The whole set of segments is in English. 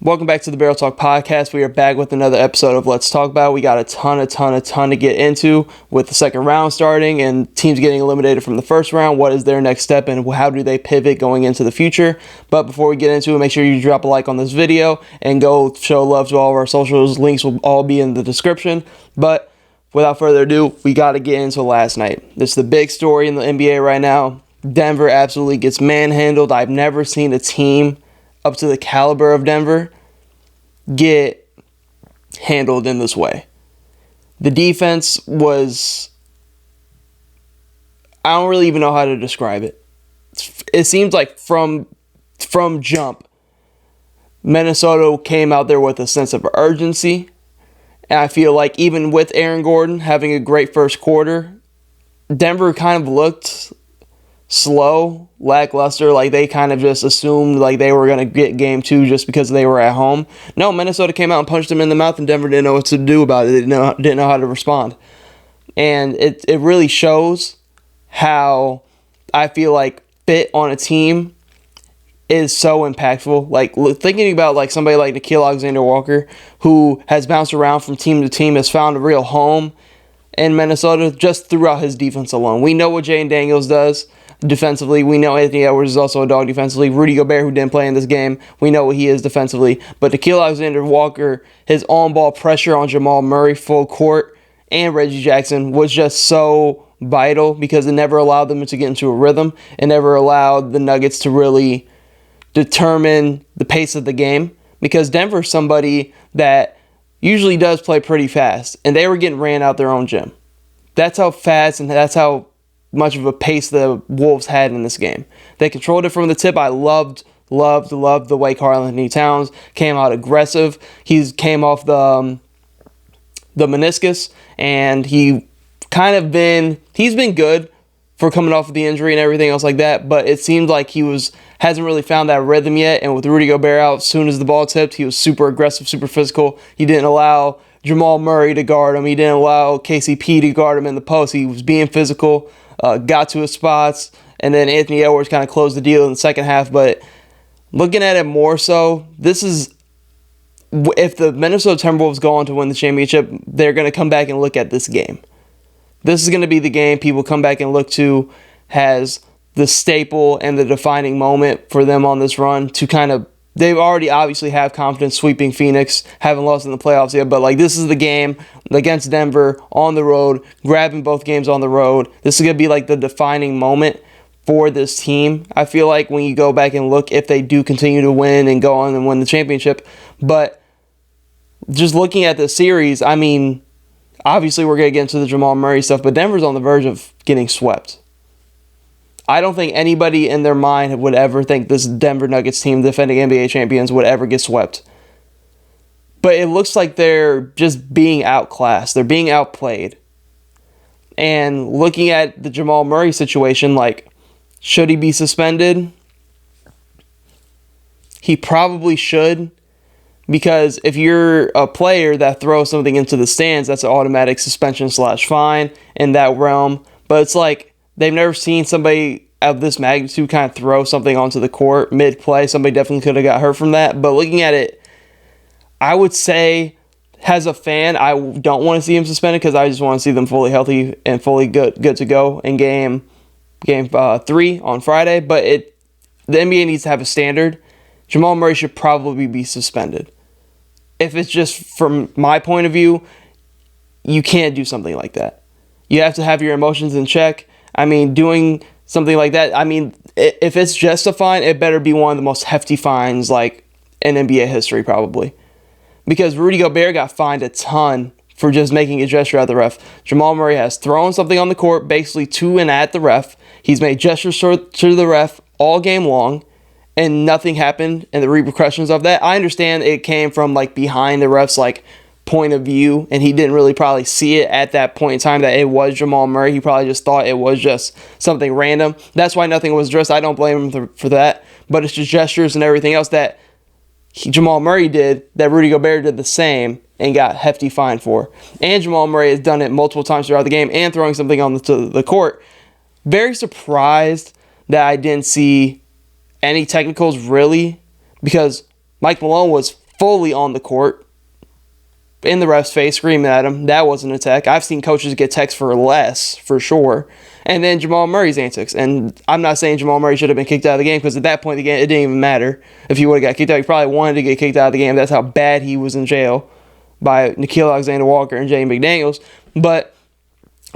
Welcome back to the Barrel Talk Podcast. We are back with another episode of Let's Talk About. We got a ton to get into with the second round starting and teams getting eliminated from the first round. What is their next step and how do they pivot going into the future? But before we get into it, make sure you drop a like on this video and go show love to all of our socials. Links will all be in the description. But without further ado, we got to get into last night. This is the big story in the NBA right now. Denver absolutely gets manhandled. I've never seen a team up to the caliber of Denver get handled in this way. The defense was, I don't really even know how to describe it. It seems like from jump, Minnesota came out there with a sense of urgency. And I feel like even with Aaron Gordon having a great first quarter, Denver kind of looked slow, lackluster, like they kind of just assumed like they were going to get game two just because they were at home. No, Minnesota came out and punched them in the mouth and Denver didn't know what to do about it. They didn't know how to respond. And it really shows how I feel like fit on a team is so impactful. Like thinking about like somebody like Nickeil Alexander-Walker, who has bounced around from team to team, has found a real home in Minnesota just throughout his defense alone. We know what Jaden Daniels does defensively. We know Anthony Edwards is also a dog defensively. Rudy Gobert, who didn't play in this game, we know what he is defensively. But Nickeil Alexander-Walker, his on-ball pressure on Jamal Murray full court and Reggie Jackson was just so vital because it never allowed them to get into a rhythm. It never allowed the Nuggets to really determine the pace of the game because Denver's somebody that usually does play pretty fast, and they were getting ran out their own gym. That's how fast and that's how much of a pace the Wolves had in this game. They controlled it from the tip. I loved the way Karl-Anthony Towns came out aggressive. He came off the meniscus, and he's been good for coming off of the injury and everything else like that, but it seemed like he hasn't really found that rhythm yet, and with Rudy Gobert out, as soon as the ball tipped, he was super aggressive, super physical. He didn't allow Jamal Murray to guard him. He didn't allow KCP to guard him in the post. He was being physical, got to his spots, and then Anthony Edwards kind of closed the deal in the second half. But looking at it more so, this is, if the Minnesota Timberwolves go on to win the championship, they're going to come back and look at this game. This is going to be the game people come back and look to as the staple and the defining moment for them on this run to kind of, they've already obviously have confidence sweeping Phoenix, haven't lost in the playoffs yet, but like this is the game against Denver on the road, grabbing both games on the road. This is going to be like the defining moment for this team. I feel like when you go back and look if they do continue to win and go on and win the championship. But just looking at the series, I mean, obviously we're going to get into the Jamal Murray stuff, but Denver's on the verge of getting swept. I don't think anybody in their mind would ever think this Denver Nuggets team, defending NBA champions, would ever get swept. But it looks like they're just being outclassed. They're being outplayed. And looking at the Jamal Murray situation, like, should he be suspended? He probably should. Because if you're a player that throws something into the stands, that's an automatic suspension/fine in that realm. But it's like, they've never seen somebody of this magnitude kind of throw something onto the court mid-play. Somebody definitely could have got hurt from that. But looking at it, I would say, as a fan, I don't want to see him suspended because I just want to see them fully healthy and fully good to go in game 3 on Friday. But the NBA needs to have a standard. Jamal Murray should probably be suspended. If it's just from my point of view, you can't do something like that. You have to have your emotions in check. I mean, doing something like that, I mean, if it's just a fine, it better be one of the most hefty fines like in NBA history probably. Because Rudy Gobert got fined a ton for just making a gesture at the ref. Jamal Murray has thrown something on the court basically to and at the ref. He's made gestures to the ref all game long, and nothing happened, and the repercussions of that. I understand it came from like behind the ref's like point of view, and he didn't really probably see it at that point in time that it was Jamal Murray. He probably just thought it was just something random. That's why nothing was addressed. I don't blame him for that, but it's just gestures and everything else that Jamal Murray did that Rudy Gobert did the same and got hefty fine for. And Jamal Murray has done it multiple times throughout the game and throwing something on the court. Very surprised that I didn't see any technicals really, because Mike Malone was fully on the court, in the ref's face, screaming at him. That wasn't an attack. I've seen coaches get texts for less, for sure. And then Jamal Murray's antics. And I'm not saying Jamal Murray should have been kicked out of the game, because at that point, the game, it didn't even matter if he would have got kicked out. He probably wanted to get kicked out of the game. That's how bad he was in jail by Nickeil Alexander-Walker and Jay McDaniels. But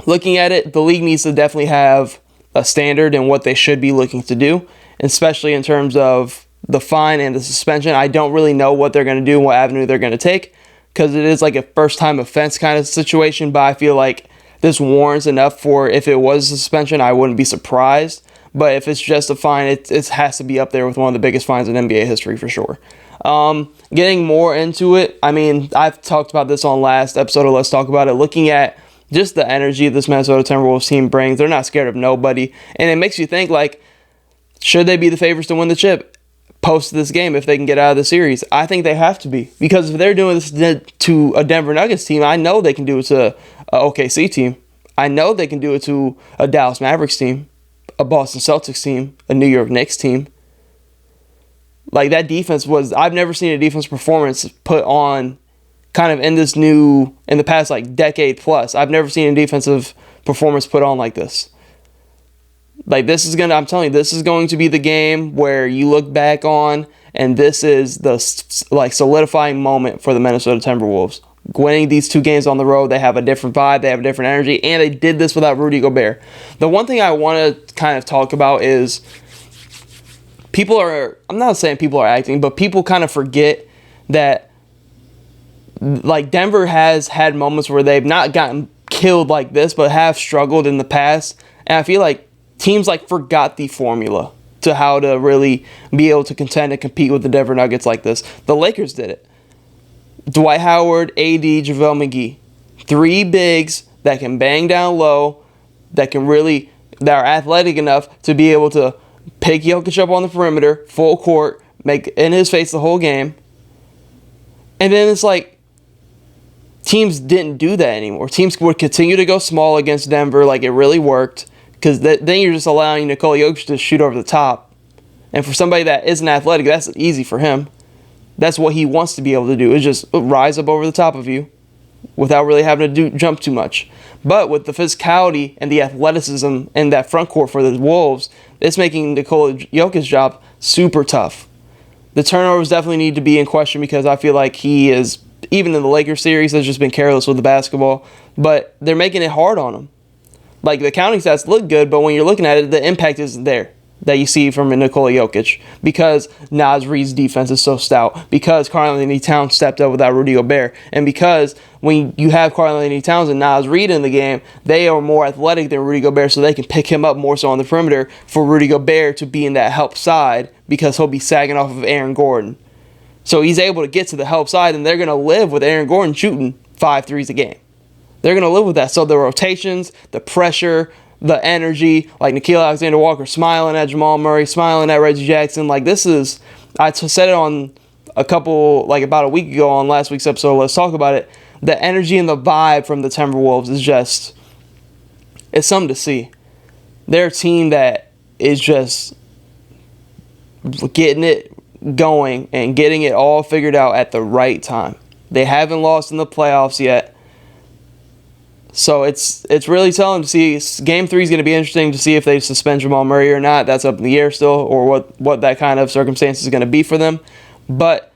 looking at it, the league needs to definitely have a standard in what they should be looking to do, especially in terms of the fine and the suspension. I don't really know what they're going to do and what avenue they're going to take, because it is like a first-time offense kind of situation, but I feel like this warrants enough for, if it was a suspension, I wouldn't be surprised. But if it's just a fine, it has to be up there with one of the biggest fines in NBA history for sure. Getting more into it, I mean, I've talked about this on last episode of Let's Talk About It, looking at just the energy this Minnesota Timberwolves team brings. They're not scared of nobody, and it makes you think, like, should they be the favorites to win the chip post this game if they can get out of the series? I think they have to be, because if they're doing this to a Denver Nuggets team, I know they can do it to a OKC team. I know they can do it to a Dallas Mavericks team, a Boston Celtics team, a New York Knicks team. Like, that defense was, I've never seen a defense performance put on kind of in the past like decade plus. I've never seen a defensive performance put on like this. Like, I'm telling you, this is going to be the game where you look back on, and this is the like solidifying moment for the Minnesota Timberwolves. Winning these 2 games on the road, they have a different vibe, they have a different energy, and they did this without Rudy Gobert. The one thing I want to kind of talk about is I'm not saying people are acting, but people kind of forget that, like, Denver has had moments where they've not gotten killed like this, but have struggled in the past. And I feel like teams like forgot the formula to how to really be able to contend and compete with the Denver Nuggets like this. The Lakers did it. Dwight Howard, AD, JaVale McGee. 3 bigs that can bang down low, that are athletic enough to be able to pick Jokic up on the perimeter, full court, make in his face the whole game. And then it's like, teams didn't do that anymore. Teams would continue to go small against Denver, like it really worked, because then you're just allowing Nikola Jokic to shoot over the top. And for somebody that isn't athletic, that's easy for him. That's what he wants to be able to do, is just rise up over the top of you without really having to jump too much. But with the physicality and the athleticism in that front court for the Wolves, it's making Nikola Jokic's job super tough. The turnovers definitely need to be in question, because I feel like he is, even in the Lakers series, has just been careless with the basketball. But they're making it hard on him. Like, the counting stats look good, but when you're looking at it, the impact isn't there that you see from Nikola Jokic, because Naz Reid's defense is so stout, because Karl-Anthony Towns stepped up without Rudy Gobert, and because when you have Karl-Anthony Towns and Naz Reid in the game, they are more athletic than Rudy Gobert, so they can pick him up more so on the perimeter for Rudy Gobert to be in that help side, because he'll be sagging off of Aaron Gordon. So he's able to get to the help side, and they're going to live with Aaron Gordon shooting 5 threes a game. They're going to live with that. So the rotations, the pressure, the energy, like Nickeil Alexander-Walker smiling at Jamal Murray, smiling at Reggie Jackson. Like, this is, I said it on about a week ago on last week's episode, Let's Talk About It. The energy and the vibe from the Timberwolves is just, it's something to see. They're a team that is just getting it going and getting it all figured out at the right time. They haven't lost in the playoffs yet. So it's really telling to see. Game 3 is going to be interesting to see if they suspend Jamal Murray or not. That's up in the air still, or what that kind of circumstance is going to be for them. But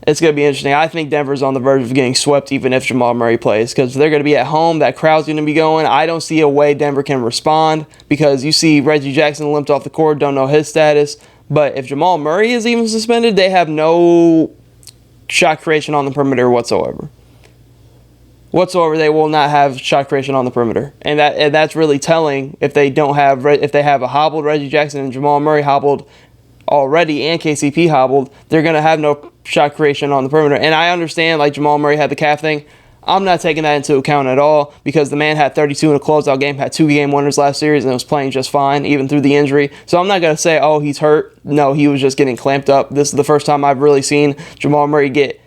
it's going to be interesting. I think Denver's on the verge of getting swept even if Jamal Murray plays, because they're going to be at home. That crowd's going to be going. I don't see a way Denver can respond, because you see Reggie Jackson limped off the court, don't know his status. But if Jamal Murray is even suspended, they have no shot creation on the perimeter whatsoever. They will not have shot creation on the perimeter, and that's really telling. If they have a hobbled Reggie Jackson and Jamal Murray hobbled already, and KCP hobbled, they're gonna have no shot creation on the perimeter. And I understand, like, Jamal Murray had the calf thing. I'm not taking that into account at all, because the man had 32 in a closeout game, had 2 game winners last series, and was playing just fine even through the injury. So I'm not gonna say, oh, he's hurt. No, he was just getting clamped up. This is the first time I've really seen Jamal Murray get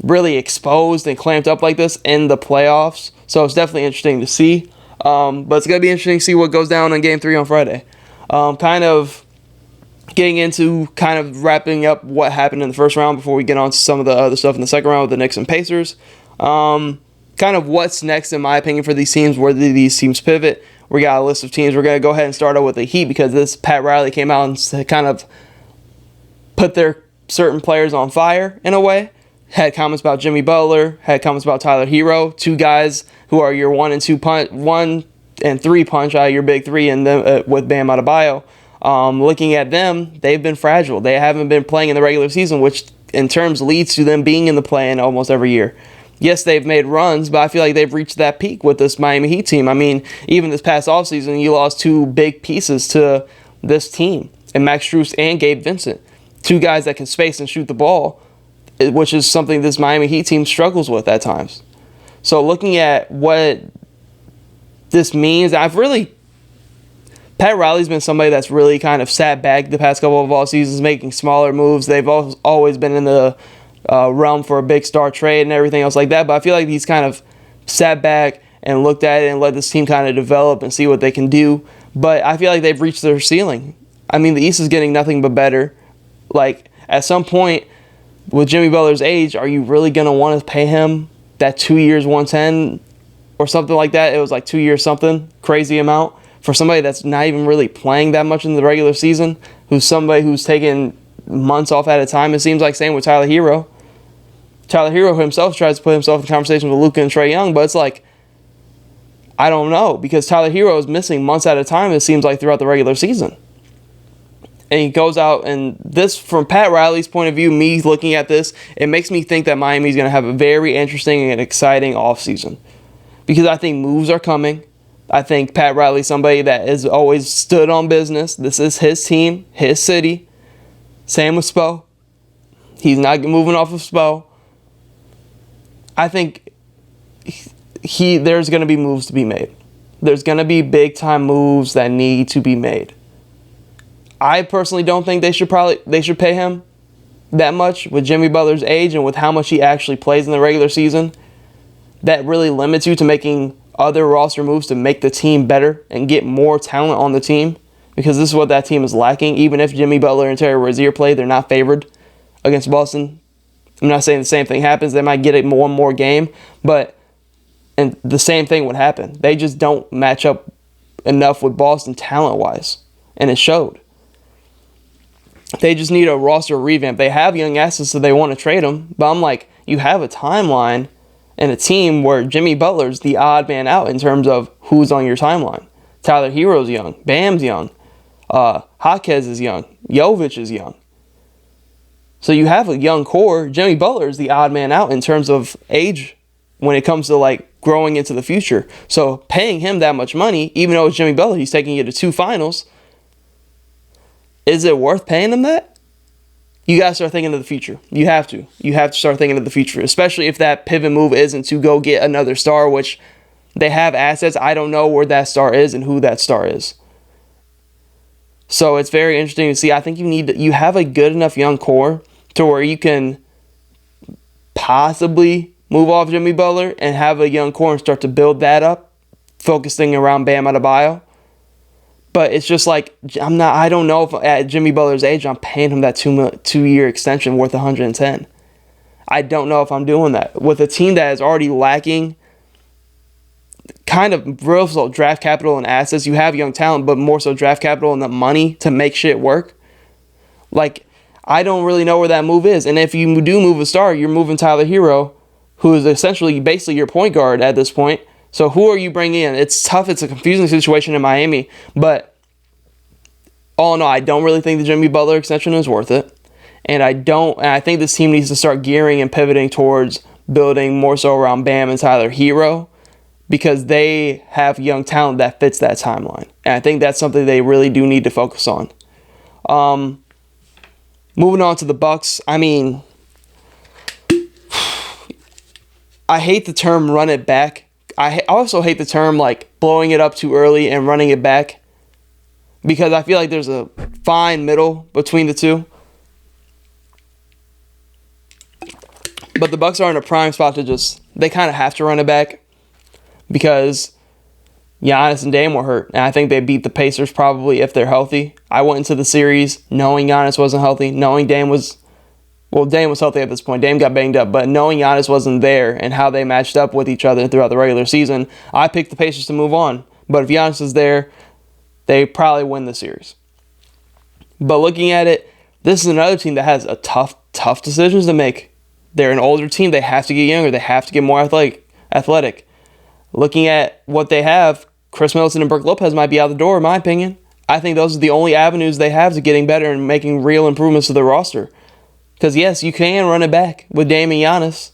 really exposed and clamped up like this in the playoffs. So it's definitely interesting to see. But it's going to be interesting to see what goes down in Game 3 on Friday. Kind of getting into kind of wrapping up what happened in the first round before we get on to some of the other stuff in the second round with the Knicks and Pacers. Kind of what's next, in my opinion, for these teams, where do these teams pivot? We got a list of teams. We're going to go ahead and start out with the Heat, because this Pat Riley came out and kind of put their certain players on fire in a way. Had comments about Jimmy Butler, had comments about Tyler Hero, two guys who are your 1 and 3 punch out of your big three, and then with Bam Adebayo. Looking at them, they've been fragile. They haven't been playing in the regular season, which in terms leads to them being in the play-in almost every year. Yes, they've made runs, but I feel like they've reached that peak with this Miami Heat team. I mean, even this past offseason, you lost two big pieces to this team, and Max Strus and Gabe Vincent. Two guys that can space and shoot the ball, which is something this Miami Heat team struggles with at times. So looking at what this means, Pat Riley's been somebody that's really kind of sat back the past couple of all seasons, making smaller moves. They've always been in the realm for a big star trade and everything else like that. But I feel like he's kind of sat back and looked at it and let this team kind of develop and see what they can do. But I feel like they've reached their ceiling. I mean, the East is getting nothing but better. Like, at some point, with Jimmy Butler's age, are you really going to want to pay him that 2 years, 110 or something like that? It was like 2 years something, crazy amount, for somebody that's not even really playing that much in the regular season, who's somebody who's taking months off at a time. It seems like same with Tyler Hero. Tyler Hero himself tries to put himself in conversation with Luka and Trae Young, but it's like, I don't know, because Tyler Hero is missing months at a time, it seems like, throughout the regular season. And he goes out, and this, from Pat Riley's point of view, me looking at this, it makes me think that Miami's going to have a very interesting and exciting offseason. Because I think moves are coming. I think Pat Riley's somebody that has always stood on business. This is his team, his city. Same with Spo. He's not moving off of Spo. I think there's going to be moves to be made. There's going to be big-time moves that need to be made. I personally don't think they should pay him that much with Jimmy Butler's age and with how much he actually plays in the regular season. That really limits you to making other roster moves to make the team better and get more talent on the team, because this is what that team is lacking. Even if Jimmy Butler and Terry Rozier play, they're not favored against Boston. I'm not saying the same thing happens. They might get it one more game, and the same thing would happen. They just don't match up enough with Boston talent-wise, and it showed. They just need a roster revamp. They have young assets, so they want to trade them. But I'm like, you have a timeline and a team where Jimmy Butler's the odd man out in terms of who's on your timeline. Tyler Hero's young. Bam's young. Jaquez is young. Jovic is young. So you have a young core. Jimmy Butler is the odd man out in terms of age when it comes to like growing into the future. So paying him that much money, even though it's Jimmy Butler, he's taking you to 2 finals. Is it worth paying them that? You got to start thinking of the future. You have to. You have to start thinking of the future, especially if that pivot move isn't to go get another star, which they have assets. I don't know where that star is and who that star is. So it's very interesting to see. I think you have a good enough young core to where you can possibly move off Jimmy Butler and have a young core and start to build that up, focusing around Bam Adebayo. But it's just like, I don't know if at Jimmy Butler's age, I'm paying him that 2-year extension worth 110. I don't know if I'm doing that. With a team that is already lacking kind of real draft capital and assets, you have young talent, but more so draft capital and the money to make shit work. Like, I don't really know where that move is. And if you do move a star, you're moving Tyler Hero, who is essentially basically your point guard at this point. So who are you bringing in? It's tough. It's a confusing situation in Miami. But all in all, I don't really think the Jimmy Butler extension is worth it. And I think this team needs to start gearing and pivoting towards building more so around Bam and Tyler Hero, because they have young talent that fits that timeline. And I think that's something they really do need to focus on. Moving on to the Bucks. I mean, I hate the term run it back. I also hate the term like blowing it up too early and running it back, because I feel like there's a fine middle between the two. But the Bucks are in a prime spot to they kind of have to run it back, because Giannis and Dame were hurt, and I think they beat the Pacers probably if they're healthy. I went into the series knowing Giannis wasn't healthy, knowing Dame was healthy at this point. Dame got banged up, but knowing Giannis wasn't there and how they matched up with each other throughout the regular season, I picked the Pacers to move on. But if Giannis is there, they probably win the series. But looking at it, this is another team that has a tough decisions to make. They're an older team. They have to get younger. They have to get more athletic. Looking at what they have, Chris Middleton and Brook Lopez might be out the door, in my opinion. I think those are the only avenues they have to getting better and making real improvements to their roster. Because, yes, you can run it back with Dame and Giannis.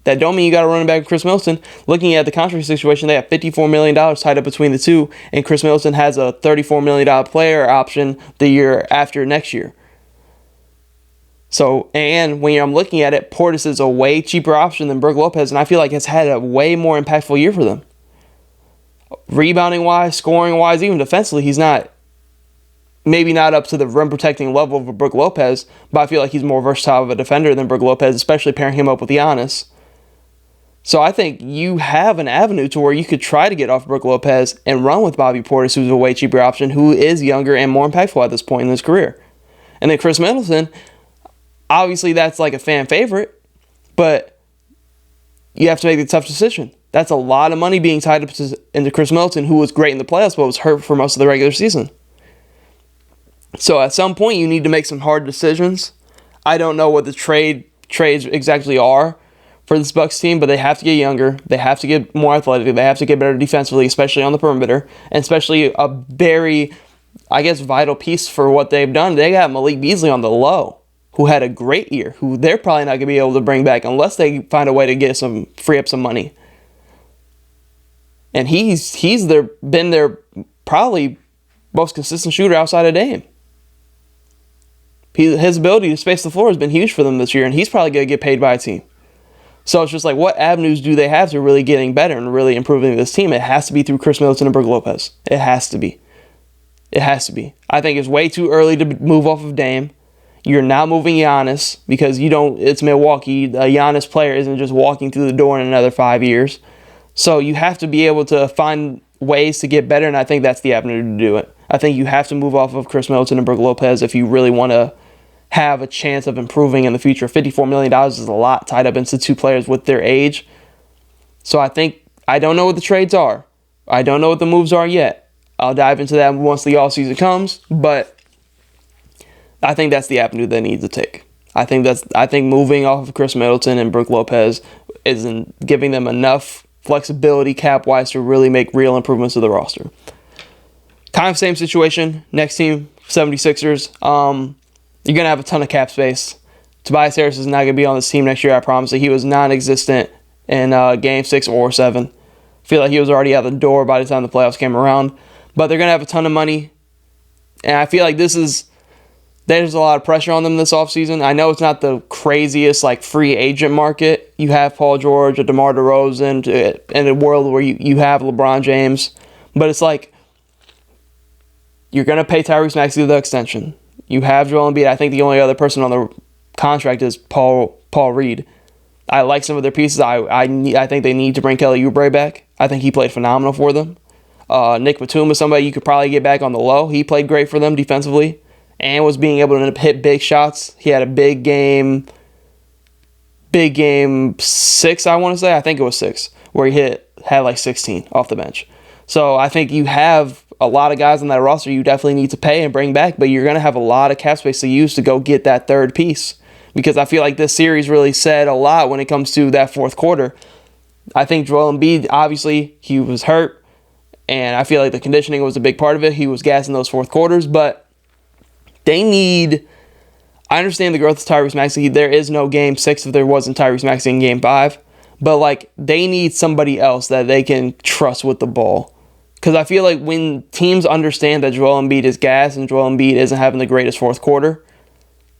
That don't mean you got to run it back with Chris Middleton. Looking at the contract situation, they have $54 million tied up between the two, and Chris Middleton has a $34 million player option the year after next year. So, and when I'm looking at it, Portis is a way cheaper option than Brook Lopez, and I feel like it's had a way more impactful year for them. Rebounding-wise, scoring-wise, even defensively, he's maybe not up to the rim-protecting level of a Brook Lopez, but I feel like he's more versatile of a defender than Brook Lopez, especially pairing him up with Giannis. So I think you have an avenue to where you could try to get off Brook Lopez and run with Bobby Portis, who's a way cheaper option, who is younger and more impactful at this point in his career. And then Chris Middleton, obviously that's like a fan favorite, but you have to make the tough decision. That's a lot of money being tied up into Chris Middleton, who was great in the playoffs but was hurt for most of the regular season. So at some point, you need to make some hard decisions. I don't know what the trades exactly are for this Bucks team, but they have to get younger. They have to get more athletic. They have to get better defensively, especially on the perimeter, and especially a very, vital piece for what they've done. They got Malik Beasley on the low, who had a great year, who they're probably not going to be able to bring back unless they find a way to free up some money. And he's been their probably most consistent shooter outside of Dame. His ability to space the floor has been huge for them this year, and he's probably going to get paid by a team. So it's just like, what avenues do they have to really getting better and really improving this team? It has to be through Chris Middleton and Brook Lopez. It has to be. It has to be. I think it's way too early to move off of Dame. You're not moving Giannis because it's Milwaukee. A Giannis player isn't just walking through the door in another 5 years. So you have to be able to find ways to get better, and I think that's the avenue to do it. I think you have to move off of Chris Middleton and Brook Lopez if you really want to have a chance of improving in the future. $54 million is a lot tied up into two players with their age. So I don't know what the trades are. I don't know what the moves are yet. I'll dive into that once the offseason comes, but I think that's the avenue they need to take. I think moving off of Chris Middleton and Brook Lopez isn't giving them enough flexibility cap-wise to really make real improvements to the roster. Kind of same situation. Next team, 76ers. You're going to have a ton of cap space. Tobias Harris is not going to be on this team next year, I promise you. He was non-existent in Game 6 or 7. I feel like he was already out the door by the time the playoffs came around. But they're going to have a ton of money. And I feel like there's a lot of pressure on them this offseason. I know it's not the craziest free agent market. You have Paul George or DeMar DeRozan in a world where you have LeBron James. But it's like you're going to pay Tyrese Maxey the extension. You have Joel Embiid. I think the only other person on the contract is Paul Reed. I like some of their pieces. I think they need to bring Kelly Oubre back. I think he played phenomenal for them. Nick Batum is somebody you could probably get back on the low. He played great for them defensively and was being able to hit big shots. He had a big game 6, I want to say. I think it was 6, where he had 16 off the bench. So I think you have a lot of guys on that roster you definitely need to pay and bring back, but you're going to have a lot of cap space to use to go get that third piece, because I feel like this series really said a lot when it comes to that fourth quarter. I think Joel Embiid, obviously, he was hurt, and I feel like the conditioning was a big part of it. He was gassing those fourth quarters, but they need... I understand the growth of Tyrese Maxey. There is no Game 6 if there wasn't Tyrese Maxey in Game 5, but they need somebody else that they can trust with the ball. Because I feel like when teams understand that Joel Embiid is gas and Joel Embiid isn't having the greatest fourth quarter,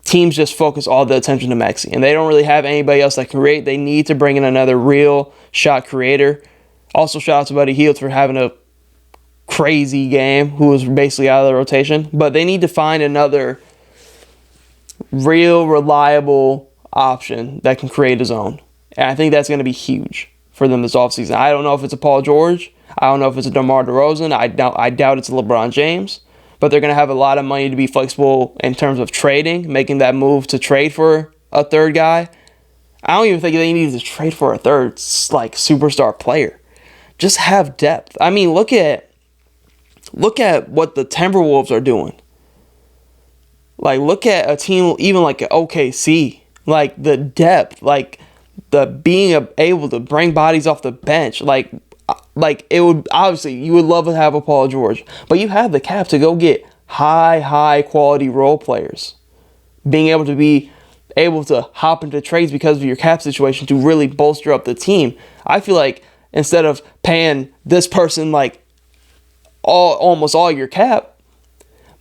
teams just focus all the attention to Maxey. And they don't really have anybody else that can create. They need to bring in another real shot creator. Also, shout out to Buddy Hield for having a crazy game, who was basically out of the rotation. But they need to find another real, reliable option that can create his own. And I think that's going to be huge for them this offseason. I don't know if it's a Paul George. I don't know if it's a DeMar DeRozan. I doubt it's a LeBron James. But they're going to have a lot of money to be flexible in terms of trading, making that move to trade for a third guy. I don't even think they need to trade for a third, like, superstar player. Just have depth. I mean, look at what the Timberwolves are doing. Like, look at a team even like OKC. Like, the depth, like, the being able to bring bodies off the bench. Like it would, obviously, you would love to have a Paul George. But you have the cap to go get high quality role players. Being able to hop into trades because of your cap situation to really bolster up the team. I feel like instead of paying this person like almost all your cap,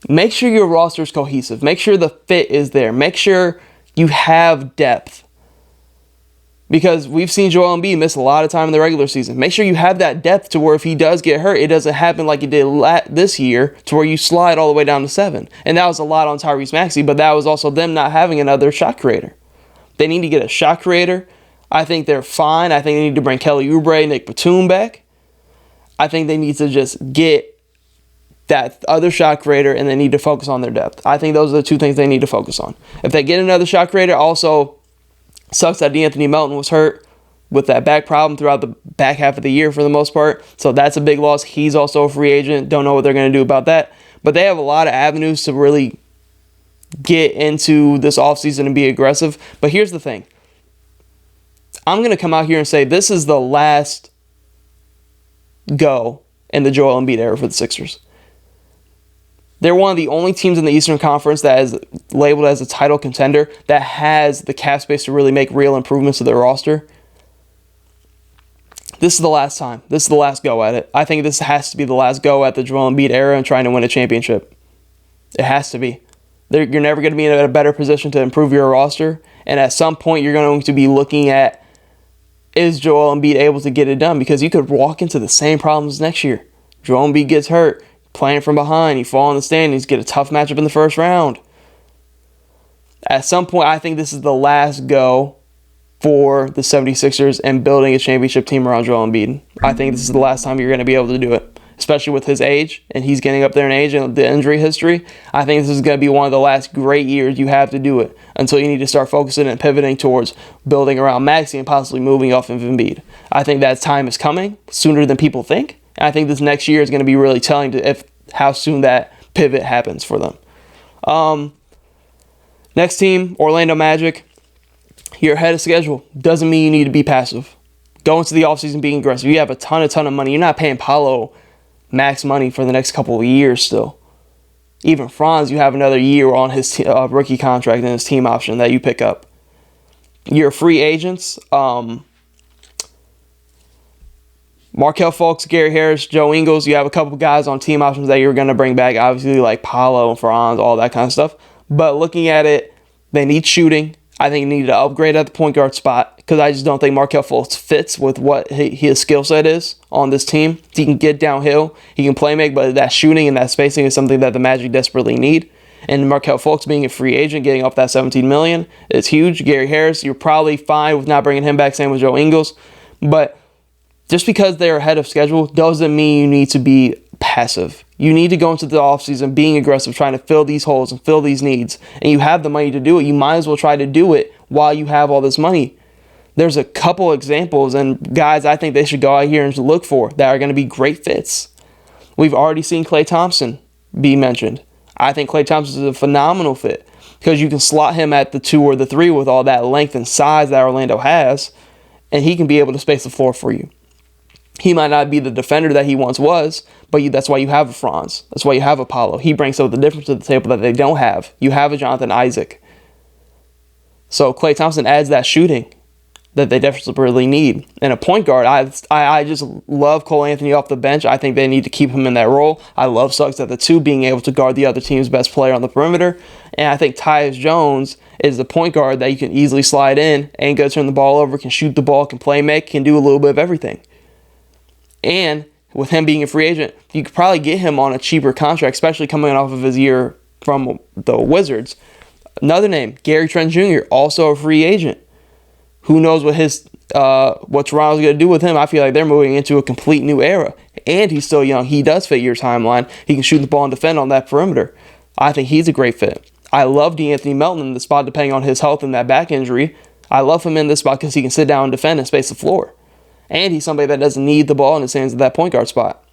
make sure your roster is cohesive. Make sure the fit is there. Make sure you have depth. Because we've seen Joel Embiid miss a lot of time in the regular season. Make sure you have that depth to where if he does get hurt, it doesn't happen like it did this year to where you slide all the way down to 7. And that was a lot on Tyrese Maxey, but that was also them not having another shot creator. They need to get a shot creator. I think they're fine. I think they need to bring Kelly Oubre, Nick Batum back. I think they need to just get that other shot creator, and they need to focus on their depth. I think those are the two things they need to focus on. If they get another shot creator, also sucks that DeAnthony Melton was hurt with that back problem throughout the back half of the year for the most part. So that's a big loss. He's also a free agent. Don't know what they're going to do about that. But they have a lot of avenues to really get into this offseason and be aggressive. But here's the thing. I'm going to come out here and say this is the last go in the Joel Embiid era for the Sixers. They're one of the only teams in the Eastern Conference that is labeled as a title contender that has the cap space to really make real improvements to their roster. This is the last time. This is the last go at it. I think this has to be the last go at the Joel Embiid era and trying to win a championship. It has to be. You're never going to be in a better position to improve your roster. And at some point, you're going to be looking at, is Joel Embiid able to get it done? Because you could walk into the same problems next year. Joel Embiid gets hurt. Playing from behind, you fall in the standings, get a tough matchup in the first round. At some point, I think this is the last go for the 76ers and building a championship team around Joel Embiid. I think this is the last time you're going to be able to do it, especially with his age, and he's getting up there in age and the injury history. I think this is going to be one of the last great years you have to do it until you need to start focusing and pivoting towards building around Maxey and possibly moving off of Embiid. I think that time is coming sooner than people think. I think this next year is going to be really telling to how soon that pivot happens for them. Next team, Orlando Magic. You're ahead of schedule. Doesn't mean you need to be passive. Go into the offseason being aggressive. You have a ton of money. You're not paying Paolo max money for the next couple of years still. Even Franz, you have another year on his rookie contract and his team option that you pick up. Your free agents, Markelle Fultz, Gary Harris, Joe Ingles. You have a couple guys on team options that you're going to bring back, obviously, like Paolo and Franz, all that kind of stuff. But looking at it, they need shooting. I think they need to upgrade at the point guard spot because I just don't think Markelle Fultz fits with what his skill set is on this team. He can get downhill, he can play make, but that shooting and that spacing is something that the Magic desperately need. And Markelle Fultz being a free agent, getting off that $17 million is huge. Gary Harris, you're probably fine with not bringing him back, same with Joe Ingles. But just because they're ahead of schedule doesn't mean you need to be passive. You need to go into the offseason being aggressive, trying to fill these holes and fill these needs. And you have the money to do it. You might as well try to do it while you have all this money. There's a couple examples and guys I think they should go out here and look for that are going to be great fits. We've already seen Klay Thompson be mentioned. I think Klay Thompson is a phenomenal fit because you can slot him at the 2 or the 3 with all that length and size that Orlando has, and he can be able to space the floor for you. He might not be the defender that he once was, but that's why you have a Franz. That's why you have a Paolo. He brings some of the difference to the table that they don't have. You have a Jonathan Isaac. So Klay Thompson adds that shooting that they desperately need. And a point guard, I just love Cole Anthony off the bench. I think they need to keep him in that role. I love Suggs at the 2, being able to guard the other team's best player on the perimeter. And I think Tyus Jones is the point guard that you can easily slide in, ain't going to turn the ball over, can shoot the ball, can play make, can do a little bit of everything. And with him being a free agent, you could probably get him on a cheaper contract, especially coming off of his year from the Wizards. Another name, Gary Trent Jr., also a free agent. Who knows what Toronto's going to do with him? I feel like they're moving into a complete new era. and he's still young. He does fit your timeline. He can shoot the ball and defend on that perimeter. I think he's a great fit. I love DeAnthony Melton in the spot, depending on his health and that back injury. I love him in this spot because he can sit down and defend and space the floor. And he's somebody that doesn't need the ball in his hands at that point guard spot.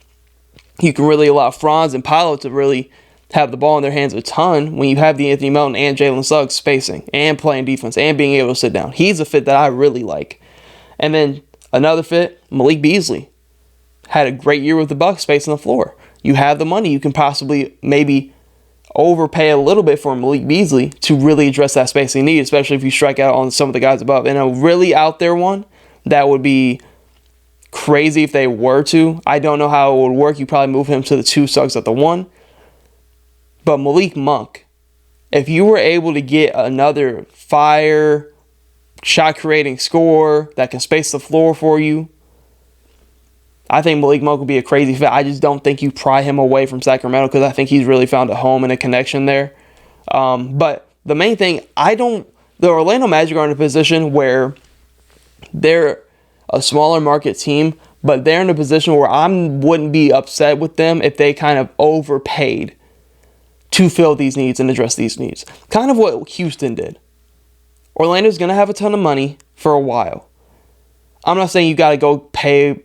You can really allow Franz and Paolo to really have the ball in their hands a ton when you have DeAnthony Melton and Jalen Suggs spacing and playing defense and being able to sit down. He's a fit that I really like. And then another fit, Malik Beasley. Had a great year with the Bucks spacing the floor. You have the money. You can possibly maybe overpay a little bit for Malik Beasley to really address that spacing need, especially if you strike out on some of the guys above. And a really out there one that would be crazy if they were to. I don't know how it would work. You probably move him to the 2, Suggs at the 1. But Malik Monk, if you were able to get another fire, shot-creating scorer that can space the floor for you, I think Malik Monk would be a crazy fit. I just don't think you pry him away from Sacramento because I think he's really found a home and a connection there. But the main thing, the Orlando Magic are in a position where they're a smaller market team, but they're in a position where I wouldn't be upset with them if they kind of overpaid to fill these needs and address these needs. Kind of what Houston did. Orlando's going to have a ton of money for a while. I'm not saying you got to go pay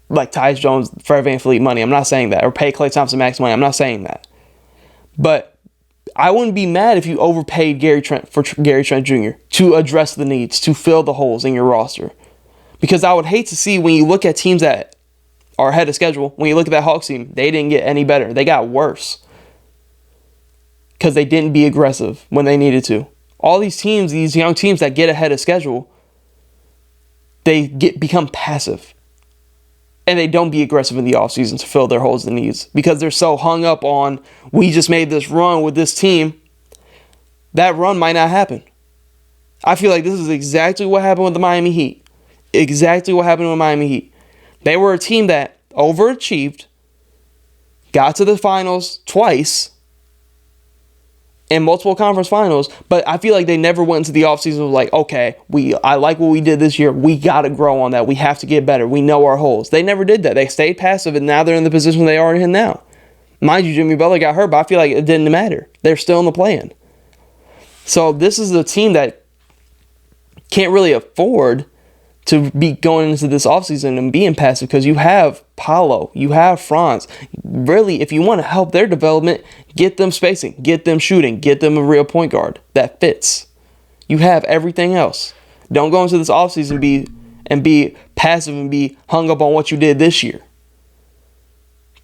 like Tyus Jones, Fred VanVleet money. I'm not saying that. Or pay Klay Thompson max money. I'm not saying that. But I wouldn't be mad if you overpaid Gary Trent Jr. to address the needs, to fill the holes in your roster. Because I would hate to see when you look at teams that are ahead of schedule, when you look at that Hawks team, they didn't get any better. They got worse. Because they didn't be aggressive when they needed to. All these teams, these young teams that get ahead of schedule, they become passive. And they don't be aggressive in the offseason to fill their holes and needs. Because they're so hung up on, we just made this run with this team. That run might not happen. I feel like this is exactly what happened with the Miami Heat. Exactly what happened with Miami Heat. They were a team that overachieved, got to the finals twice, and multiple conference finals, but I feel like they never went into the offseason with like, okay, I like what we did this year. We got to grow on that. We have to get better. We know our holes. They never did that. They stayed passive, and now they're in the position they are in now. Mind you, Jimmy Butler got hurt, but I feel like it didn't matter. They're still in the play-in. So this is a team that can't really afford to be going into this offseason and being passive because you have Paolo, you have Franz. Really, if you want to help their development, get them spacing, get them shooting, get them a real point guard that fits. You have everything else. Don't go into this offseason be passive and be hung up on what you did this year.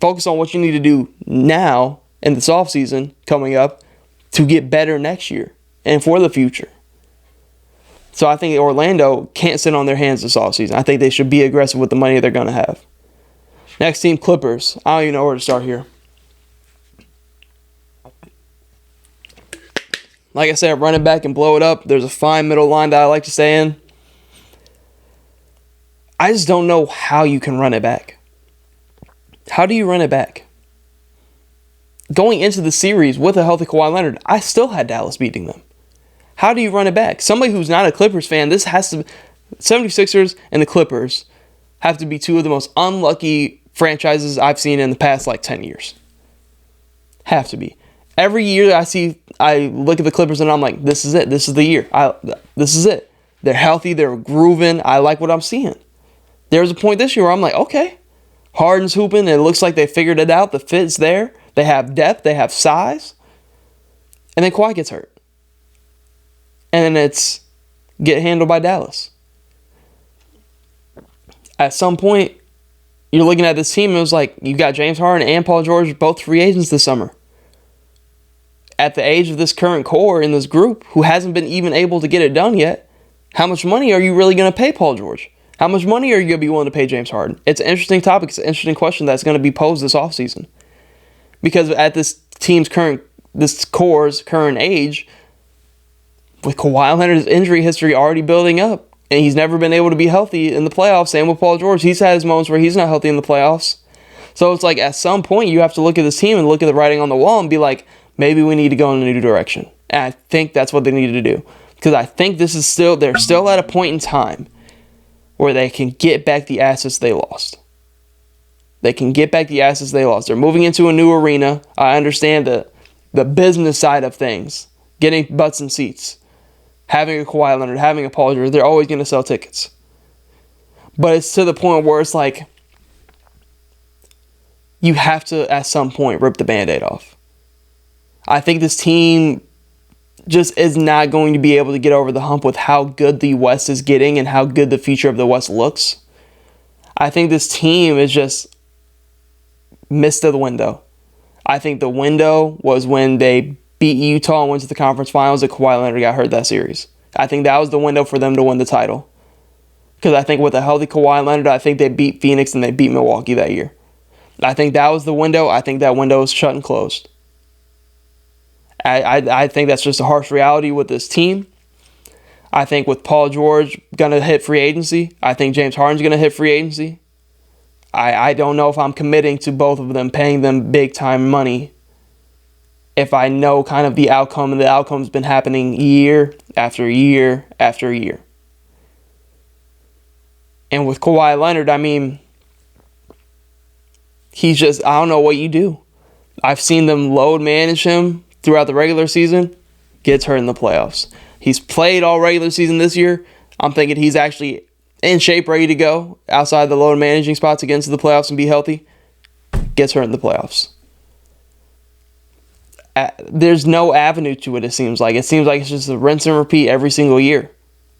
Focus on what you need to do now in this offseason coming up to get better next year and for the future. So I think Orlando can't sit on their hands this offseason. I think they should be aggressive with the money they're going to have. Next team, Clippers. I don't even know where to start here. Like I said, run it back and blow it up. There's a fine middle line that I like to stay in. I just don't know how you can run it back. How do you run it back? Going into the series with a healthy Kawhi Leonard, I still had Dallas beating them. How do you run it back? Somebody who's not a Clippers fan, 76ers and the Clippers have to be two of the most unlucky franchises I've seen in the past 10 years. Have to be. Every year I look at the Clippers and I'm like, this is it. This is the year. This is it. They're healthy. They're grooving. I like what I'm seeing. There's a point this year where I'm like, okay, Harden's hooping. It looks like they figured it out. The fit's there. They have depth. They have size. And then Kawhi gets hurt. And then it's get handled by Dallas. At some point, you're looking at this team, and it was like, you got James Harden and Paul George, both free agents this summer. At the age of this current core in this group, who hasn't been even able to get it done yet, how much money are you really going to pay Paul George? How much money are you going to be willing to pay James Harden? It's an interesting topic. It's an interesting question that's going to be posed this offseason. Because at this core's current age, with Kawhi Leonard's injury history already building up, and he's never been able to be healthy in the playoffs. Same with Paul George. He's had his moments where he's not healthy in the playoffs. So it's like at some point you have to look at this team and look at the writing on the wall and be like, maybe we need to go in a new direction. And I think that's what they need to do. Because I think they're still at a point in time where they can get back the assets they lost. They can get back the assets they lost. They're moving into a new arena. I understand the business side of things, getting butts and seats, having a Kawhi Leonard, having a Paul George. They're always going to sell tickets. But it's to the point where it's like you have to, at some point, rip the Band-Aid off. I think this team just is not going to be able to get over the hump with how good the West is getting and how good the future of the West looks. I think this team is just missed the window. I think the window was when they beat Utah and went to the conference finals and Kawhi Leonard got hurt that series. I think that was the window for them to win the title. Because I think with a healthy Kawhi Leonard, I think they beat Phoenix and they beat Milwaukee that year. I think that was the window. I think that window is shut and closed. I think that's just a harsh reality with this team. I think with Paul George going to hit free agency, I think James Harden's going to hit free agency. I don't know if I'm committing to both of them, paying them big time money, if I know kind of the outcome, and the outcome's been happening year after year after year. And with Kawhi Leonard, I mean, he's just, I don't know what you do. I've seen them load manage him throughout the regular season, gets hurt in the playoffs. He's played all regular season this year. I'm thinking he's actually in shape, ready to go outside the load managing spots against the playoffs and be healthy. Gets hurt in the playoffs. There's no avenue to it, it seems like. It seems like it's just a rinse and repeat every single year.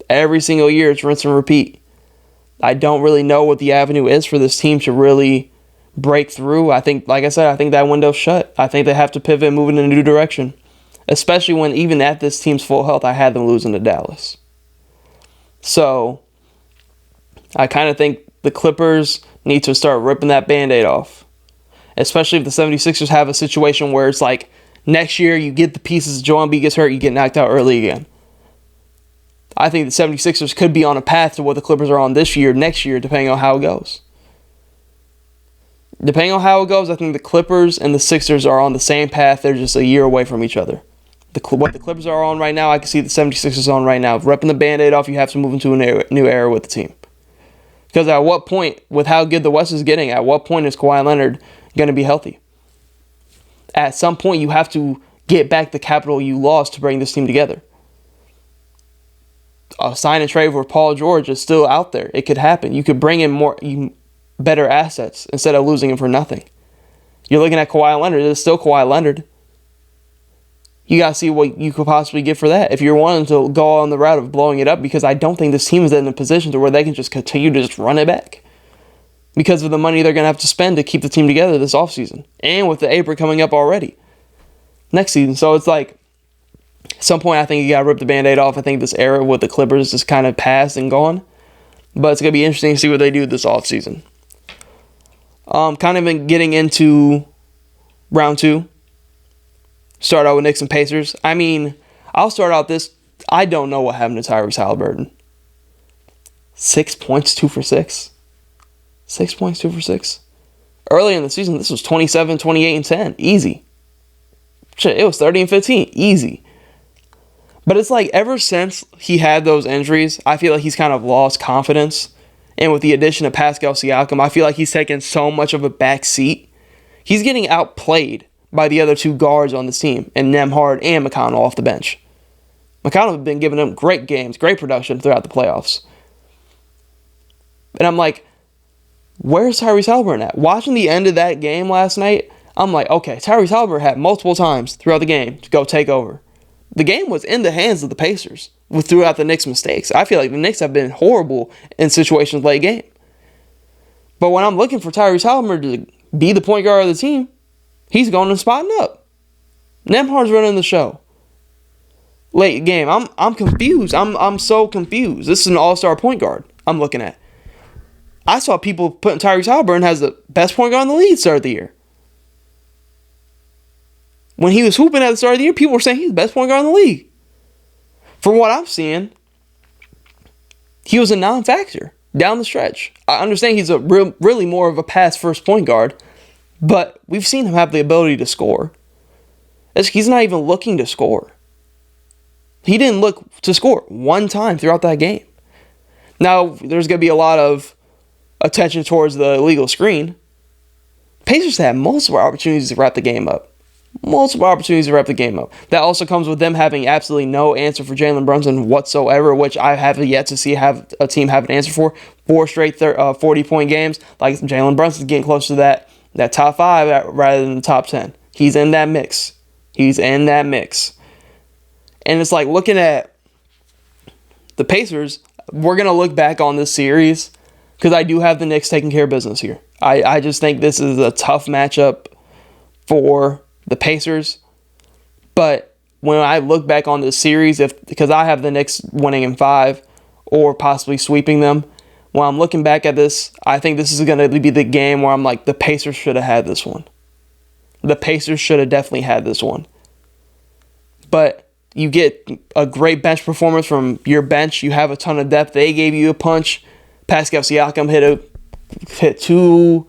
Every single year it's rinse and repeat. I don't really know what the avenue is for this team to really break through. I think, like I said, I think that window's shut. I think they have to pivot and move in a new direction. Especially when even at this team's full health, I had them losing to Dallas. So, I kind of think the Clippers need to start ripping that Band-Aid off. Especially if the 76ers have a situation where it's like, next year you get the pieces, Joel Embiid gets hurt, you get knocked out early again. I think the 76ers could be on a path to what the Clippers are on this year, next year, depending on how it goes. Depending on how it goes, I think the Clippers and the Sixers are on the same path. They're just a year away from each other. What the Clippers are on right now, I can see the 76ers on right now. Ripping the Band-Aid off, you have to move into a new era with the team. Because at what point, with how good the West is getting, at what point is Kawhi Leonard going to be healthy? At some point, you have to get back the capital you lost to bring this team together. A sign and trade for Paul George is still out there. It could happen. You could bring in better assets instead of losing him for nothing. You're looking at Kawhi Leonard. It's still Kawhi Leonard. You got to see what you could possibly get for that if you're wanting to go on the route of blowing it up, because I don't think this team is in a position to where they can just continue to just run it back because of the money they're going to have to spend to keep the team together this offseason, and with the apron coming up already next season. So it's like, at some point, I think you got to rip the Band-Aid off. I think this era with the Clippers is kind of past and gone, but it's going to be interesting to see what they do this offseason. Kind of been getting into round two. Start out with Knicks and Pacers. I mean, I'll start out this. I don't know what happened to Tyrese Haliburton. 6 points, 2 for 6. 6 points, 2 for 6. Early in the season, this was 27, 28, and 10. Easy. Shit, it was 30 and 15. Easy. But it's like ever since he had those injuries, I feel like he's kind of lost confidence. And with the addition of Pascal Siakam, I feel like he's taken so much of a back seat. He's getting outplayed by the other two guards on the team, and Nembhard and McConnell off the bench. McConnell has been giving them great games, great production throughout the playoffs. And I'm like, where's Tyrese Haliburton at? Watching the end of that game last night, I'm like, okay, Tyrese Haliburton had multiple times throughout the game to go take over. The game was in the hands of the Pacers throughout the Knicks' mistakes. I feel like the Knicks have been horrible in situations late game. But when I'm looking for Tyrese Haliburton to be the point guard of the team, he's going and spotting up. Nembhard's running the show. Late game, I'm confused. I'm so confused. This is an all-star point guard I'm looking at. I saw people putting Tyrese Haliburton as the best point guard in the league to start the year. When he was hooping at the start of the year, people were saying he's the best point guard in the league. From what I'm seeing, he was a non-factor down the stretch. I understand he's really more of a pass-first point guard, but we've seen him have the ability to score. He's not even looking to score. He didn't look to score one time throughout that game. Now, there's going to be a lot of attention towards the illegal screen. Pacers had multiple opportunities to wrap the game up. Multiple opportunities to wrap the game up. That also comes with them having absolutely no answer for Jalen Brunson whatsoever, which I have yet to see have a team have an answer for. 4 straight 40-point games. Like Jalen Brunson's getting close to that top 5 rather than the top 10. He's in that mix. And it's like looking at the Pacers, we're going to look back on this series because I do have the Knicks taking care of business here. I just think this is a tough matchup for the Pacers. But when I look back on this series, because I have the Knicks winning in 5 or possibly sweeping them, when I'm looking back at this, I think this is going to be the game where I'm like, the Pacers should have had this one. The Pacers should have definitely had this one. But you get a great bench performance from your bench. You have a ton of depth. They gave you a punch. Pascal Siakam hit 2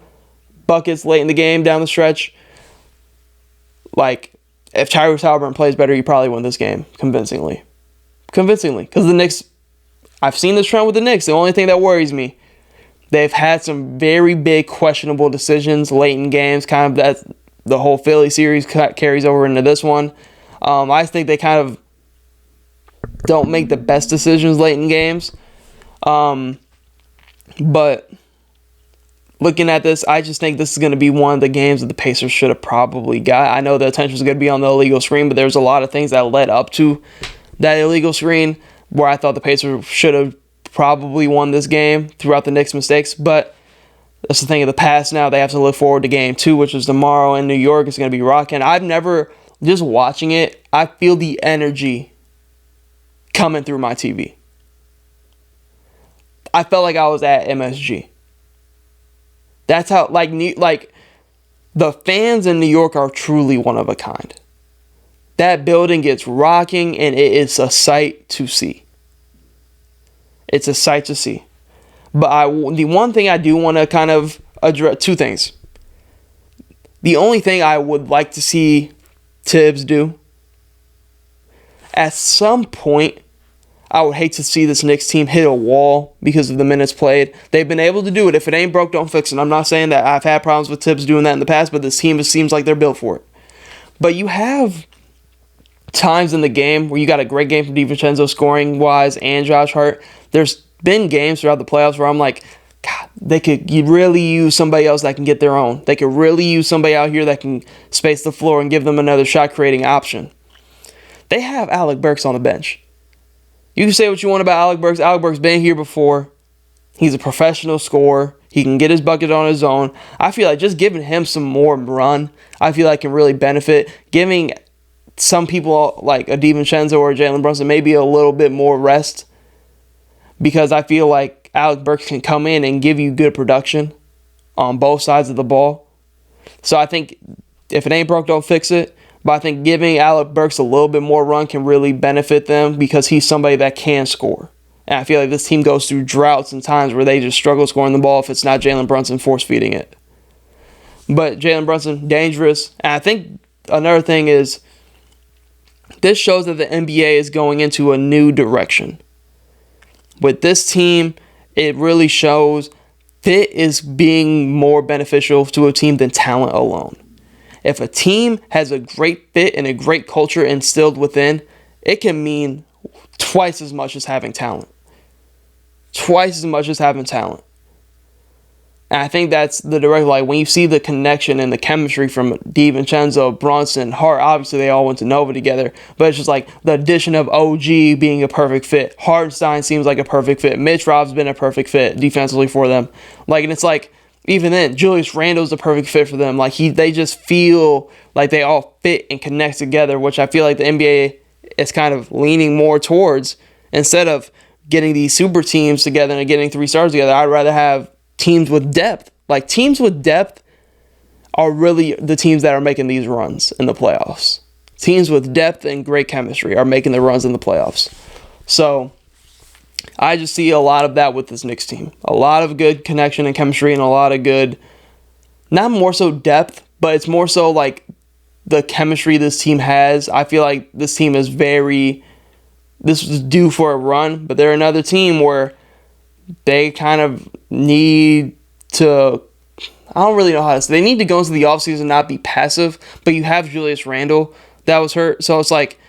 buckets late in the game down the stretch. Like, if Tyrese Haliburton plays better, you probably win this game convincingly. Because the Knicks, I've seen this trend with the Knicks. The only thing that worries me, they've had some very big questionable decisions late in games. Kind of that the whole Philly series carries over into this one. I think they kind of don't make the best decisions late in games. But looking at this, I just think this is going to be one of the games that the Pacers should have probably got. I know the attention is going to be on the illegal screen, but there's a lot of things that led up to that illegal screen where I thought the Pacers should have probably won this game throughout the Knicks' mistakes. But that's the thing of the past now. They have to look forward to game 2, which is tomorrow in New York. It's going to be rocking. Just watching it, I feel the energy coming through my TV. I felt like I was at MSG. That's how, like the fans in New York are truly one of a kind. That building gets rocking, and it is a sight to see. It's a sight to see. But the one thing I do want to kind of address, 2 things. The only thing I would like to see Tibbs do, at some point, I would hate to see this Knicks team hit a wall because of the minutes played. They've been able to do it. If it ain't broke, don't fix it. I'm not saying that I've had problems with Tibbs doing that in the past, but this team seems like they're built for it. But you have times in the game where you got a great game from DiVincenzo scoring-wise and Josh Hart. There's been games throughout the playoffs where I'm like, God, they could really use somebody else that can get their own. They could really use somebody out here that can space the floor and give them another shot-creating option. They have Alec Burks on the bench. You can say what you want about Alec Burks. Alec Burks been here before. He's a professional scorer. He can get his bucket on his own. I feel like just giving him some more run, I feel like can really benefit. Giving some people like a DiVincenzo or Jalen Brunson maybe a little bit more rest, because I feel like Alec Burks can come in and give you good production on both sides of the ball. So I think if it ain't broke, don't fix it. But I think giving Alec Burks a little bit more run can really benefit them because he's somebody that can score. And I feel like this team goes through droughts and times where they just struggle scoring the ball if it's not Jalen Brunson force-feeding it. But Jalen Brunson, dangerous. And I think another thing is this shows that the NBA is going into a new direction. With this team, it really shows fit is being more beneficial to a team than talent alone. If a team has a great fit and a great culture instilled within, it can mean twice as much as having talent. Twice as much as having talent. And I think that's the direct, like when you see the connection and the chemistry from DiVincenzo, Brunson, Hart, obviously they all went to Nova together, but it's just like the addition of OG being a perfect fit. Hartenstein seems like a perfect fit. Mitch Rob's been a perfect fit defensively for them. And it's like, even then, Julius Randle's the perfect fit for them. They just feel like they all fit and connect together, which I feel like the NBA is kind of leaning more towards. Instead of getting these super teams together and getting 3 stars together, I'd rather have teams with depth. Teams with depth are really the teams that are making these runs in the playoffs. Teams with depth and great chemistry are making the runs in the playoffs. So I just see a lot of that with this Knicks team. A lot of good connection and chemistry and a lot of good, not more so depth, but it's more so like the chemistry this team has. I feel like this team is this is due for a run, but they're another team where they kind of need to I don't really know how to say. They need to go into the offseason and not be passive, but you have Julius Randle that was hurt. So it's like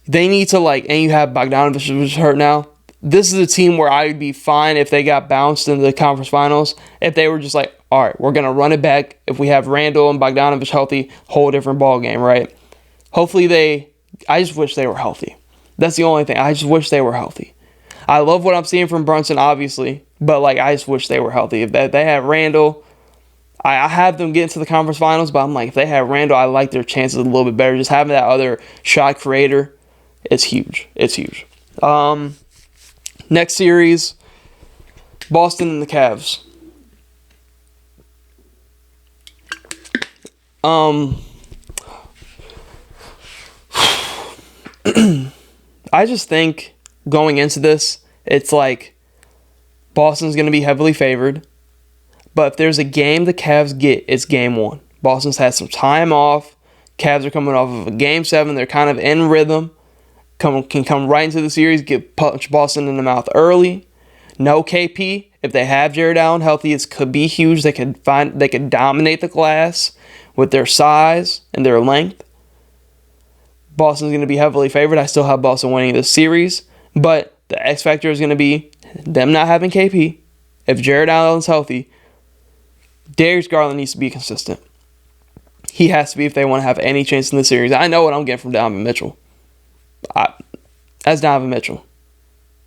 they need to and you have Bogdanovich who's hurt now. This is a team where I would be fine if they got bounced in the conference finals. If they were just like, all right, we're going to run it back. If we have Randle and Bogdanovich healthy, whole different ball game, right? Hopefully I just wish they were healthy. That's the only thing. I just wish they were healthy. I love what I'm seeing from Brunson, obviously, but I just wish they were healthy. If they had Randle, I have them get into the conference finals, but I'm like, if they had Randle, I like their chances a little bit better. Just having that other shot creator, it's huge. It's huge. Next series, Boston and the Cavs. I just think going into this, it's like Boston's going to be heavily favored. But if there's a game the Cavs get, it's game 1. Boston's had some time off. Cavs are coming off of a game 7. They're kind of in rhythm. Can come right into the series, punch Boston in the mouth early. No KP. If they have Jared Allen healthy, it could be huge. They could dominate the glass with their size and their length. Boston's going to be heavily favored. I still have Boston winning this series, but the X factor is going to be them not having KP. If Jared Allen's healthy, Darius Garland needs to be consistent. He has to be if they want to have any chance in the series. I know what I'm getting from Donovan Mitchell. That's Donovan Mitchell.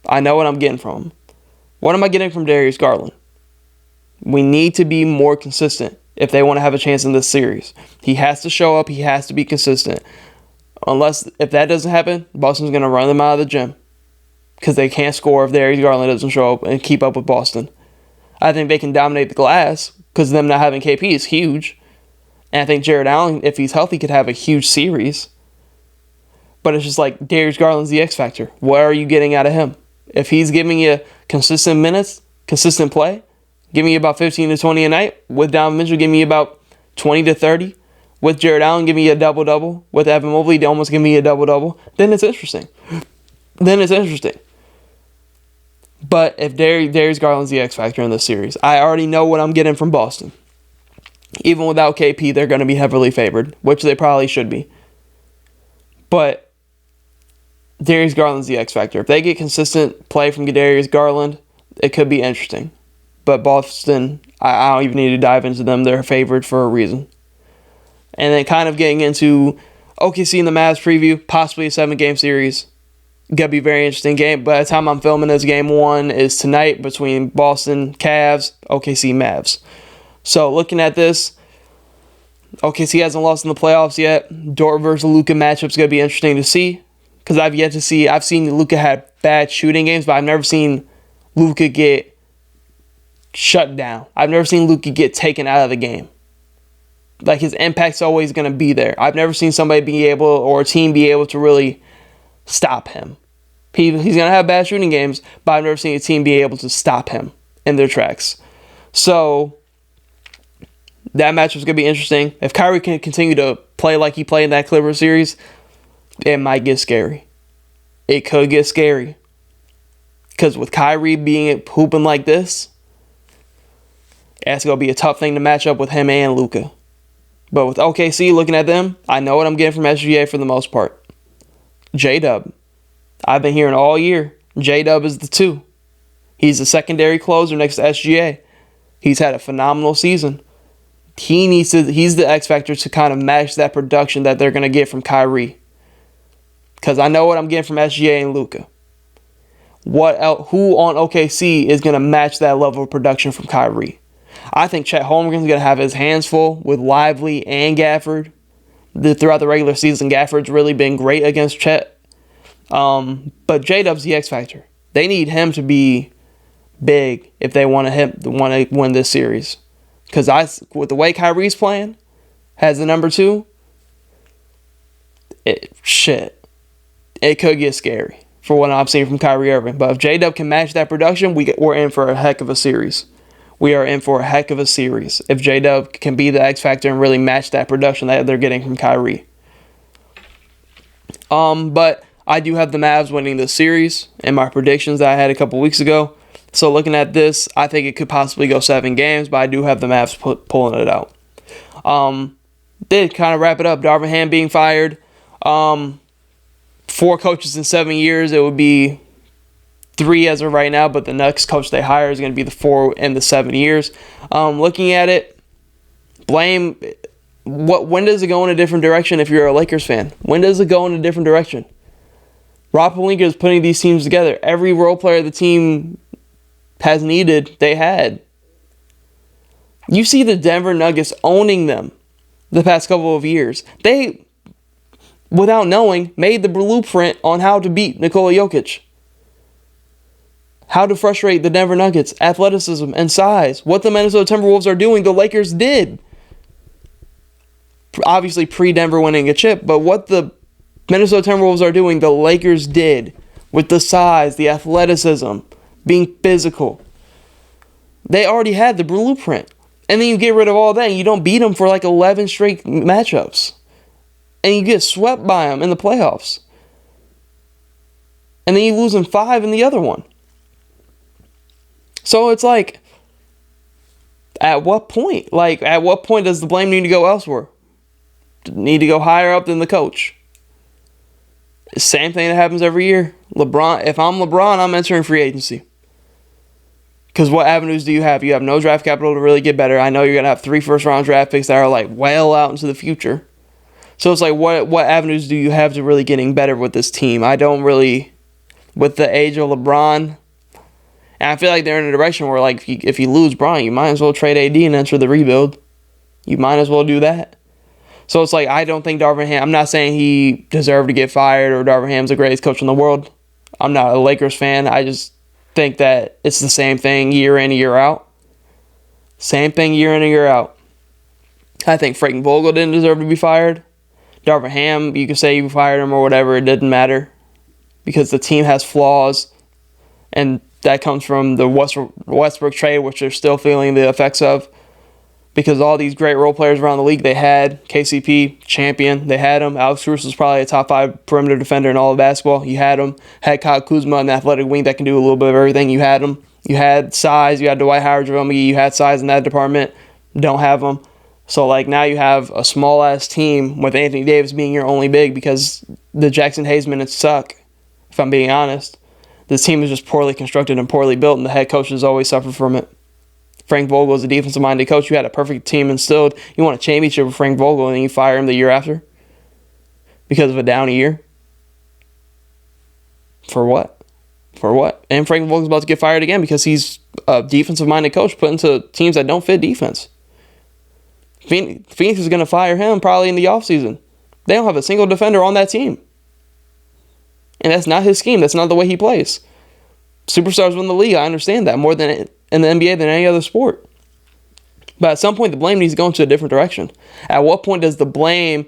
I know what I'm getting from him. What am I getting from Darius Garland? We need to be more consistent if they want to have a chance in this series. He has to show up. He has to be consistent. If that doesn't happen, Boston's going to run them out of the gym because they can't score if Darius Garland doesn't show up and keep up with Boston. I think they can dominate the glass because them not having KP is huge. And I think Jared Allen, if he's healthy, could have a huge series. But it's just like Darius Garland's the X factor. What are you getting out of him? If he's giving you consistent minutes, consistent play, giving you about 15 to 20 a night, with Donovan Mitchell giving you about 20 to 30, with Jared Allen giving you a double-double, with Evan Mobley almost giving you a double-double, then it's interesting. But if Darius Garland's the X factor in this series, I already know what I'm getting from Boston. Even without KP, they're going to be heavily favored, which they probably should be. But Darius Garland's the X factor. If they get consistent play from Darius Garland, it could be interesting. But Boston, I don't even need to dive into them. They're favored for a reason. And then kind of getting into OKC and the Mavs preview, possibly a 7-game series. Gonna be a very interesting game. By the time I'm filming this, game 1 is tonight between Boston Cavs, OKC Mavs. So looking at this, OKC hasn't lost in the playoffs yet. Dort versus Luka matchup's gonna be interesting to see. Because I've seen Luka have bad shooting games, but I've never seen Luka get shut down. I've never seen Luka get taken out of the game. His impact's always going to be there. I've never seen somebody be able, or a team be able to really stop him. He's going to have bad shooting games, but I've never seen a team be able to stop him in their tracks. So that matchup's going to be interesting. If Kyrie can continue to play like he played in that Clippers series, it might get scary. It could get scary. Because with Kyrie being hooping like this, it's going to be a tough thing to match up with him and Luka. But with OKC, looking at them, I know what I'm getting from SGA for the most part. J-Dub. I've been hearing all year, J-Dub is the 2. He's the secondary closer next to SGA. He's had a phenomenal season. He's the X factor to kind of match that production that they're going to get from Kyrie. Because I know what I'm getting from SGA and Luka. Who on OKC is going to match that level of production from Kyrie? I think Chet Holmgren's going to have his hands full with Lively and Gafford. Throughout the regular season, Gafford's really been great against Chet. But J-Dub's the X factor. They need him to be big if they want to win this series. Because with the way Kyrie's playing, has the number 2, it could get scary for what I'm seeing from Kyrie Irving. But if J-Dub can match that production, we're in for a heck of a series. We are in for a heck of a series if J-Dub can be the X factor and really match that production that they're getting from Kyrie. But I do have the Mavs winning this series in my predictions that I had a couple weeks ago. So looking at this, I think it could possibly go 7 games, but I do have the Mavs pulling it out. Did kind of wrap it up. Darvin Ham being fired. 4 coaches in 7 years. It would be 3 as of right now, but the next coach they hire is going to be the 4 in the 7 years. Looking at it, blame. When does it go in a different direction if you're a Lakers fan? When does it go in a different direction? Rob Pelinka is putting these teams together. Every role player the team has needed, they had. You see the Denver Nuggets owning them the past couple of years. They, without knowing, made the blueprint on how to beat Nikola Jokic. How to frustrate the Denver Nuggets, athleticism and size. What the Minnesota Timberwolves are doing, the Lakers did. Obviously pre-Denver winning a chip, but what the Minnesota Timberwolves are doing, the Lakers did. With the size, the athleticism, being physical. They already had the blueprint. And then you get rid of all that and you don't beat them for like 11 straight matchups. And you get swept by them in the playoffs. And then you lose in 5 in the other one. So it's like, at what point? Like, at what point does the blame need to go elsewhere? Need to go higher up than the coach? Same thing that happens every year. LeBron, if I'm LeBron, I'm entering free agency. Because what avenues do you have? You have no draft capital to really get better. I know you're going to have 3 first-round draft picks that are like well out into the future. So it's like, what avenues do you have to really getting better with this team? I don't really, with the age of LeBron, and I feel like they're in a direction where, like, if you lose Bron, you might as well trade AD and enter the rebuild. You might as well do that. So it's like, I don't think Darvin Ham, I'm not saying he deserved to get fired or Darvin Ham's the greatest coach in the world. I'm not a Lakers fan. I just think that it's the same thing year in, year out. Same thing year in and year out. I think Frank Vogel didn't deserve to be fired. Darvin Ham, you could say you fired him or whatever, it didn't matter. Because the team has flaws. And that comes from the Westbrook trade, which they're still feeling the effects of. Because all these great role players around the league, they had KCP, champion, they had him. Alex Caruso was probably a top 5 perimeter defender in all of basketball. You had him. Had Kyle Kuzma, an athletic wing that can do a little bit of everything. You had him. You had size. You had Dwight Howard, JaVale McGee. You had size in that department. Don't have them. So, like, now you have a small-ass team with Anthony Davis being your only big because the Jackson Hayes minutes suck, if I'm being honest. This team is just poorly constructed and poorly built, and the head coaches always suffer from it. Frank Vogel is a defensive-minded coach. You had a perfect team instilled. You won a championship with Frank Vogel, and then you fire him the year after because of a down year. For what? For what? And Frank Vogel's about to get fired again because he's a defensive-minded coach put into teams that don't fit defense. Phoenix is going to fire him probably in the offseason. They don't have a single defender on that team. And that's not his scheme. That's not the way he plays. Superstars win the league. I understand that more than in the NBA than any other sport. But at some point, the blame needs to go into a different direction. At what point does the blame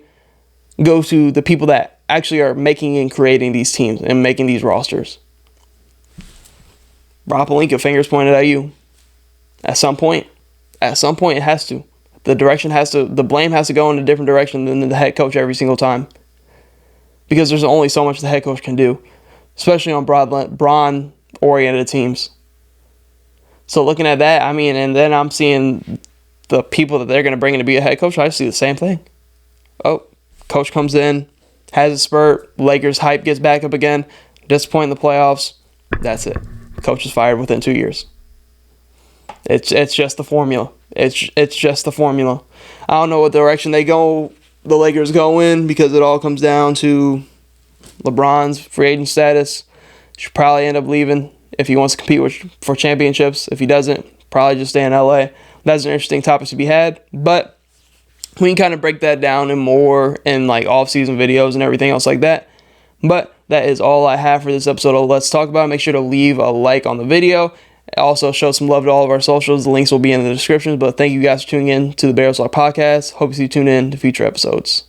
go to the people that actually are making and creating these teams and making these rosters? Rob Pelinka, fingers pointed at you. At some point, it has to. The blame has to go in a different direction than the head coach every single time. Because there's only so much the head coach can do, especially on Bron-oriented teams. So looking at that, I mean, and then I'm seeing the people that they're going to bring in to be a head coach, I see the same thing. Oh, coach comes in, has a spurt, Lakers hype gets back up again, disappoint in the playoffs, that's it. Coach is fired within 2 years. It's just the formula. It's just the formula. I don't know what direction the Lakers go in because it all comes down to LeBron's free agent status. Should probably end up leaving if he wants to compete for championships. If he doesn't, probably just stay in LA. That's an interesting topic to be had, but we can kind of break that down in more in like off-season videos and everything else like that. But that is all I have for this episode of Let's Talk About. Make sure to leave a like on the video. Also, show some love to all of our socials. The links will be in the description. But thank you guys for tuning in to the Bears Talk Podcast. Hope you tune in to future episodes.